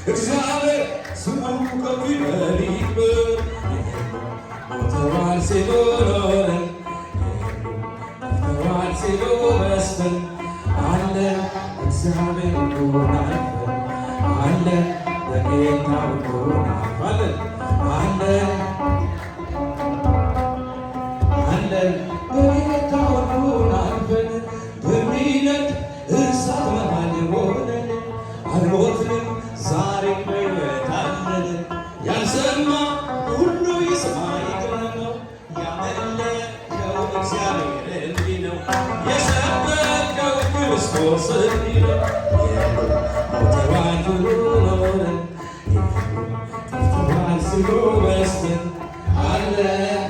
እግዚአብሔር ስሙ ከፍ ይበል ይክበር። ሞተዋል ሲሉ ኖረን ሞተዋል ሲሉ በስተን አለን እግዚአብሔር ጎን አልፈን አለን በጌታው ጎን አልፈን አለን አለን በጌታው ጎን አልፈን በሚነድ እሳት መሃል ሆነን አልሞትንም ዛሬም በሕይወት አለን። ያልሰማ ሁሉ ይስማ ይግረመው ያመለከው እግዚአብሔር እንዲህ ነው የሰበከው ክርስቶስ እንዲህ ነው። ሞተዋል ብሎ ኖረን ጠፍተዋል ሲሉ በስተን አለን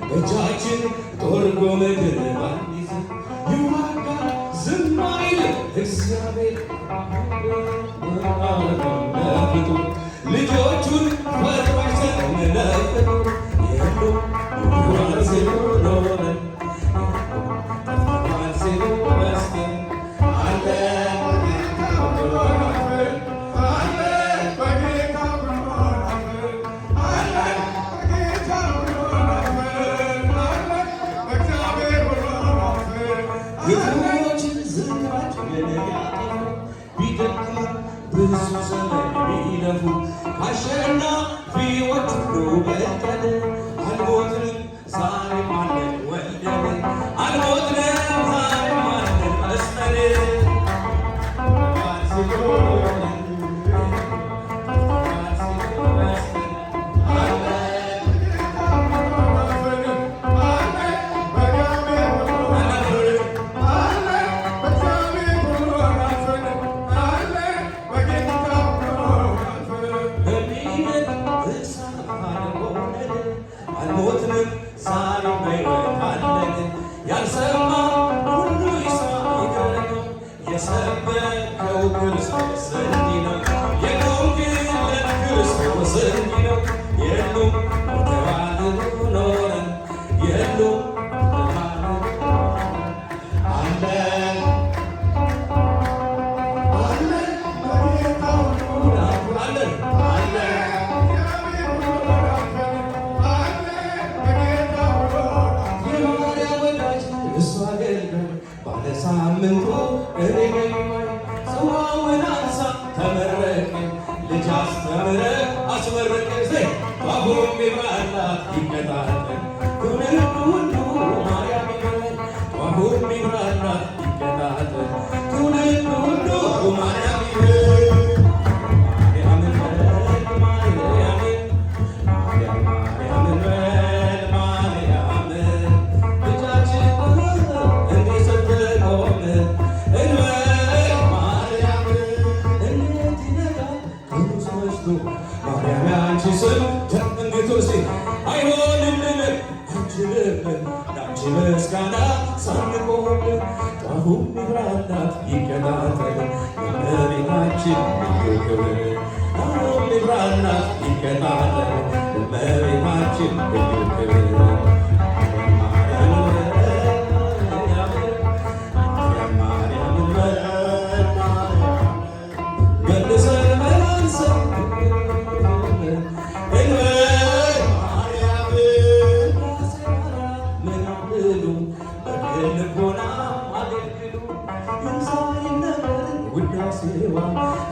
በእጃችን ጦር ጎመድን ባንይዝ ይዋጋል ዝም አይልም እግዚአብሔር ለፊቱ ልጆቹን ፈርሰን መለከቱ የሉም ሞተዋል ሲሉ ኖረን ጠፍተዋል ሲሉ በስተን አለን የትኞችን ዝክራችንን ያጠፉ ቢደክሙ ብዙ ዘመን ቢለፉ አሸናፊዎች ሁሉ በልጠን አልሞትንም ዛሬም አለን ወልደን አልሞትንም ዛሬም አለን በስተን አልሞትንም ዛሬም በሕይወት አለን። ያልሰማ ሁሉ ይስማ ይግረመው የሰበከው ክርስቶስ እንዲህ ነው የቆምክለት ክርስቶስ እንዲህ ነው። የሉም ሞተዋል ኖረን የሉም አለን አለን በጌታው አለን አለን ሳምንቱ እኔገኝማይ ጽዋውን አንሳ ተመረቀ ልጅ አስተምረ አስመረቀ ባቡ ሚብራላት ይቀጣጠል ትውልድ ሁሉ ማርያም ይበል ባቡ ሚብራላት ይቀጣጠል ትውልድ ሁሉ ማርያም ይበል ማርያምን በል ማርያምን ማርያምን በል ማርያምን ልጃችን ማርያም ያንቺ ስም ተንግቶ አይሆንልን አንችልም ለአንቺ ምስጋና ሳንቆም ጧፉ ሚብራላት ይቀጣጠል እመቤታችን ልዩ ክብር ጧፉ ሚብራላት ይቀጣጠል እመቤታችን ልዩ ክብር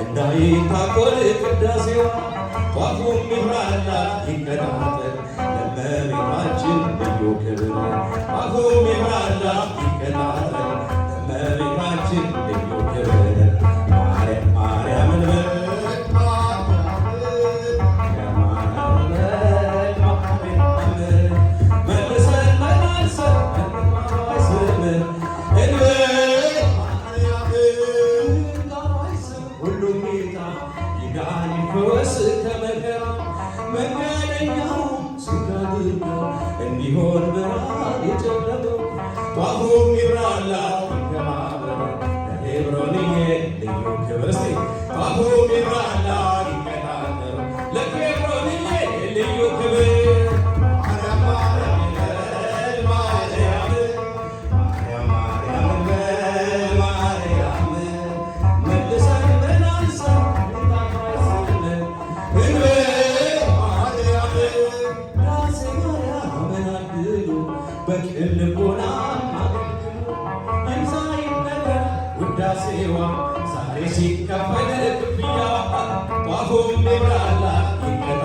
እንዳይታቆል ቅዳሴዋ ጧፉ ሚብራላት ይቀጣጠል ለእመቤታችን ልዩ ክብር ጧፉ ሚብራላት ይቀጣጠል ለእመቤታችን ልዩ ክብር ማርያምን መልሰን መላልሰን ስምን ይፈወስ ከመከራ መንገደኛው ሲጋድለው እንዲሆን ብርሃን የጨለመው ጧፉ ሚብራላት ይከባበር ለሄብሮንዬ ልዩ ክብር ጧፉ ሚብራላት ውዳሴዋ ዛሬ ሲከፈል ክፍያ ጧፉም ይብራላት ይቀጣ